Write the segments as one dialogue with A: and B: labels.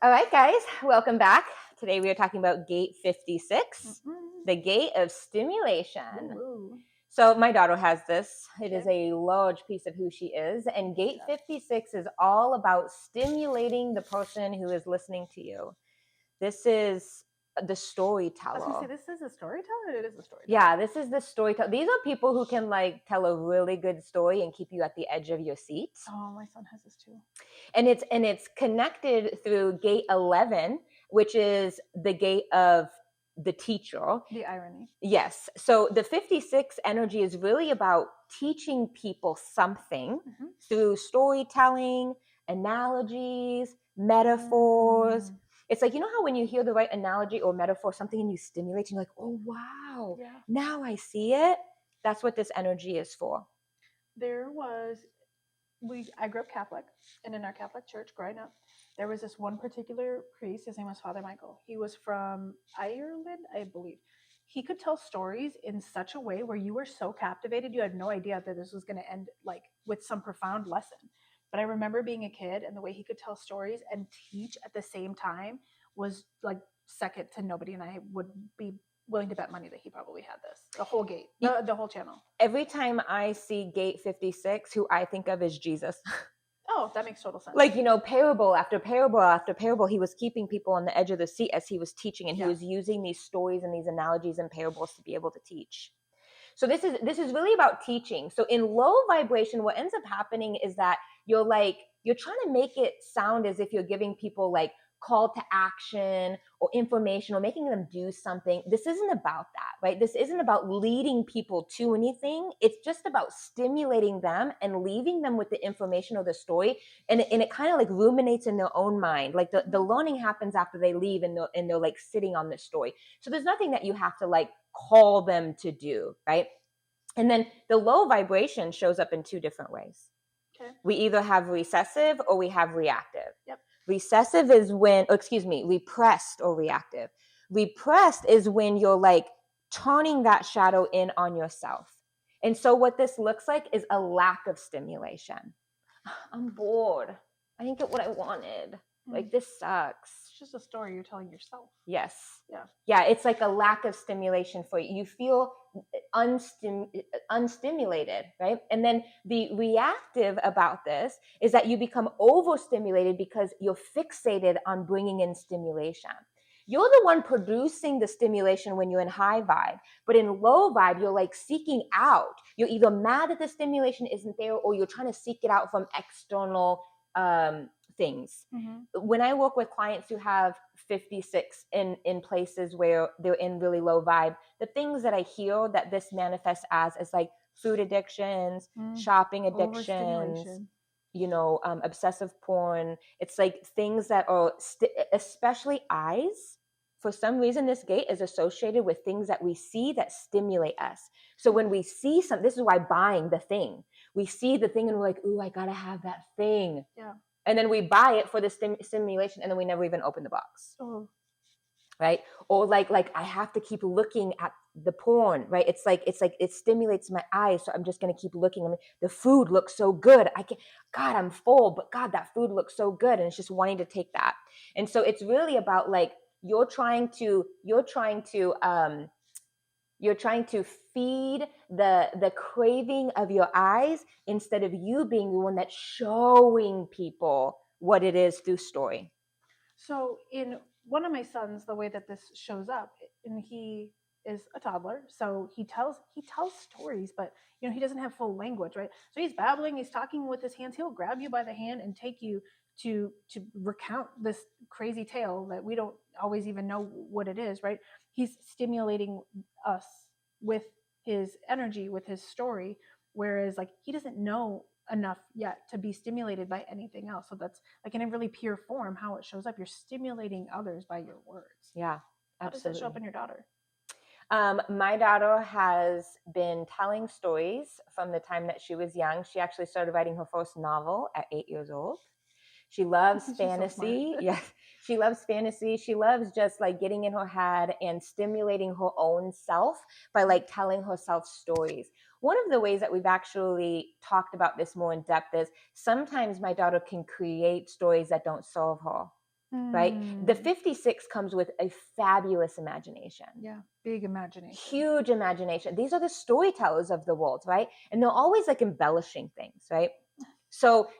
A: All right, guys, welcome back. Today we are talking about gate 56, the gate of stimulation.
B: Ooh.
A: So my daughter has this. It is
B: Okay.
A: a large piece of who she is. And gate 56 is all about stimulating the person who is listening to you. This is the
B: I was
A: storyteller.
B: gonna say, this is a storyteller. It is a storyteller.
A: Yeah, this is the storyteller. These are people who can like tell a really good story and keep you at the edge of your seat.
B: Oh, my son has this too.
A: And it's connected through gate 11, which is the gate of the teacher.
B: The irony.
A: Yes. So the 56 energy is really about teaching people something through storytelling, analogies, metaphors. It's like, you know how when you hear the right analogy or metaphor, something and you stimulate, you're like, oh, wow, now I see it. That's what this energy is for.
B: I grew up Catholic, and in our Catholic church growing up, there was this one particular priest. His name was Father Michael. He was from Ireland, I believe. He could tell stories in such a way where you were so captivated, you had no idea that this was going to end like with some profound lesson. But I remember being a kid, and the way he could tell stories and teach at the same time was like second to nobody. And I would be willing to bet money that he probably had this, the whole gate, the whole channel.
A: Every time I see gate 56, who I think of is Jesus.
B: Oh, that makes total sense.
A: Like, you know, parable after parable after parable, he was keeping people on the edge of the seat as he was teaching, and he was using these stories and these analogies and parables to be able to teach. So this is really about teaching. So in low vibration, what ends up happening is that you're trying to make it sound as if you're giving people like call to action or information or making them do something. This isn't about that, right? This isn't about leading people to anything. It's just about stimulating them and leaving them with the information or the story. And it kind of like ruminates in their own mind. Like the learning happens after they leave, and they're like sitting on this story. So there's nothing that you have to like call them to do, right? And then the low vibration shows up in two different ways.
B: Okay.
A: We either have recessive or we have reactive.
B: Yep.
A: Recessive is when, repressed or reactive. Repressed is when you're like turning that shadow in on yourself. And so what this looks like is a lack of stimulation. I'm bored. I didn't get what I wanted. Like, this sucks.
B: It's just a story you're telling yourself.
A: Yes.
B: Yeah.
A: Yeah, it's like a lack of stimulation for you. You feel unstimulated, right? And then the reactive about this is that you become overstimulated because you're fixated on bringing in stimulation. You're the one producing the stimulation when you're in high vibe, but in low vibe, you're like seeking out. You're either mad that the stimulation isn't there, or you're trying to seek it out from external things. When I work with clients who have 56 in places where they're in really low vibe, the things that I hear that this manifests as is like food addictions, shopping addictions, obsessive porn. It's like things that are especially eyes. For some reason, this gate is associated with things that we see that stimulate us. So when we see something, this is why buying the thing. We see the thing and we're like, ooh, I gotta have that thing.
B: Yeah.
A: And then we buy it for the stimulation, and then we never even open the box.
B: Oh.
A: Right? Or like I have to keep looking at the porn, right? It's like it stimulates my eyes, so I'm just gonna keep looking. I mean, the food looks so good. God, I'm full, but God, that food looks so good, and it's just wanting to take that. And so it's really about like you're trying to feed the craving of your eyes instead of you being the one that's showing people what it is through story.
B: So in one of my sons, the way that this shows up, and he is a toddler, so he tells stories, but he doesn't have full language, right? So he's babbling, he's talking with his hands. He'll grab you by the hand and take you to recount this crazy tale that we don't always even know what it is, right? He's stimulating us with his energy, with his story, whereas like he doesn't know enough yet to be stimulated by anything else. So that's like in a really pure form how it shows up. You're stimulating others by your words.
A: Yeah, absolutely.
B: How does that show up in your daughter?
A: My daughter has been telling stories from the time that she was young. She actually started writing her first novel at 8 years old. She loves fantasy.
B: So
A: yes, she loves fantasy. She loves just like getting in her head and stimulating her own self by like telling herself stories. One of the ways that we've actually talked about this more in depth is sometimes my daughter can create stories that don't serve her. right? The
B: Mm.
A: 56 comes with a fabulous imagination.
B: Yeah, big imagination.
A: Huge imagination. These are the storytellers of the world, right? And they're always like embellishing things, right? So,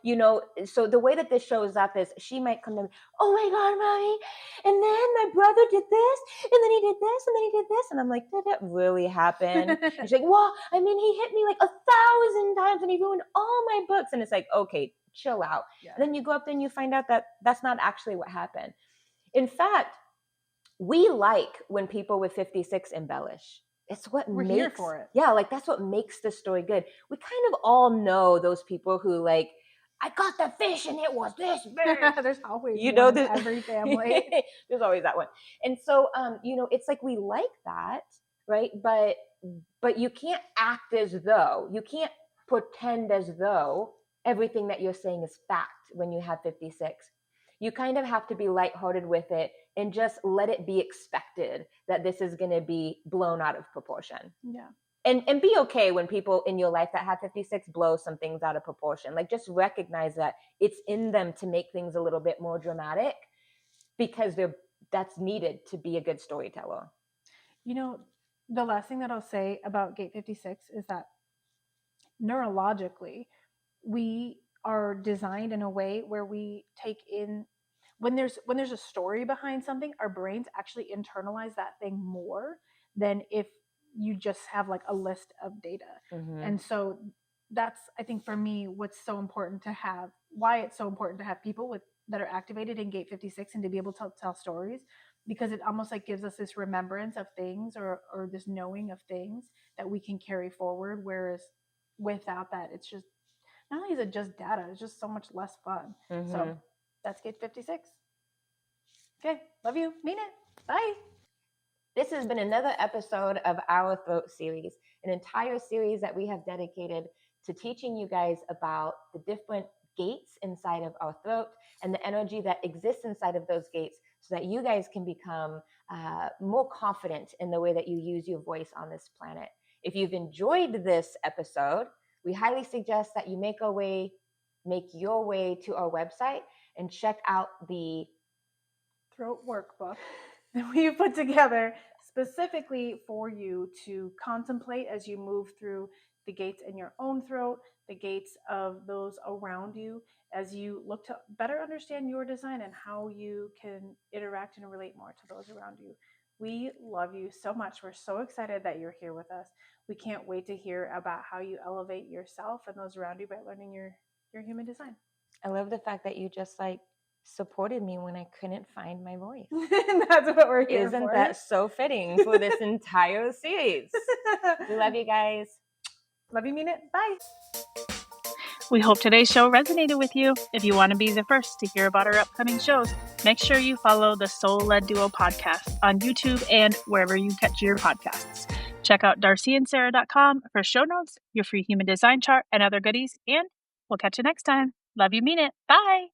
A: so the way that this shows up is she might come to me, oh my God, mommy. And then my brother did this, and then he did this, and then he did this. And I'm like, did it really happen? And she's like, well, I mean, he hit me like 1,000 times and he ruined all my books. And it's like, okay, chill out.
B: Yeah.
A: And then you go up there and you find out that that's not actually what happened. In fact, we like when people with 56 embellish. It's what
B: We're
A: makes
B: here for it.
A: Yeah, like that's what makes the story good. We kind of all know those people who like, I got the fish and it was this big.
B: There's always
A: You
B: one
A: know,
B: in every family.
A: there's always that one. And so it's like we like that, right? But you can't act as though, you can't pretend as though everything that you're saying is fact when you have 56. You kind of have to be lighthearted with it and just let it be expected that this is going to be blown out of proportion.
B: Yeah.
A: And be okay when people in your life that have 56 blow some things out of proportion. Like, just recognize that it's in them to make things a little bit more dramatic, because that's needed to be a good storyteller.
B: The last thing that I'll say about Gate 56 is that neurologically, we are designed in a way where we take in, when there's a story behind something, our brains actually internalize that thing more than if you just have like a list of data.
A: Mm-hmm.
B: And so that's, I think, for me, what's so important to have, why it's so important to have people that are activated in Gate 56 and to be able to tell stories, because it almost like gives us this remembrance of things, or this knowing of things that we can carry forward. Whereas without that, it's just, not only is it just data, it's just so much less fun.
A: Mm-hmm.
B: So that's Gate 56. Okay, love you, mean it. Bye.
A: This has been another episode of our Throat series, an entire series that we have dedicated to teaching you guys about the different gates inside of our throat and the energy that exists inside of those gates, so that you guys can become more confident in the way that you use your voice on this planet. If you've enjoyed this episode, we highly suggest that you make your way to our website and check out the
B: Throat workbook that we put together specifically for you to contemplate as you move through the gates in your own throat, the gates of those around you, as you look to better understand your design and how you can interact and relate more to those around you. We love you so much. We're so excited that you're here with us. We can't wait to hear about how you elevate yourself and those around you by learning your human design.
A: I love the fact that you just like supported me when I couldn't find my voice.
B: That's what we're here
A: Isn't
B: for.
A: that so fitting for this entire series? We love you guys.
B: Love you, mean it. Bye.
C: We hope today's show resonated with you. If you want to be the first to hear about our upcoming shows, make sure you follow the Soul Led Duo podcast on YouTube and wherever you catch your podcasts. Check out darcyandsarah.com for show notes, your free human design chart, and other goodies. And we'll catch you next time. Love you, mean it. Bye.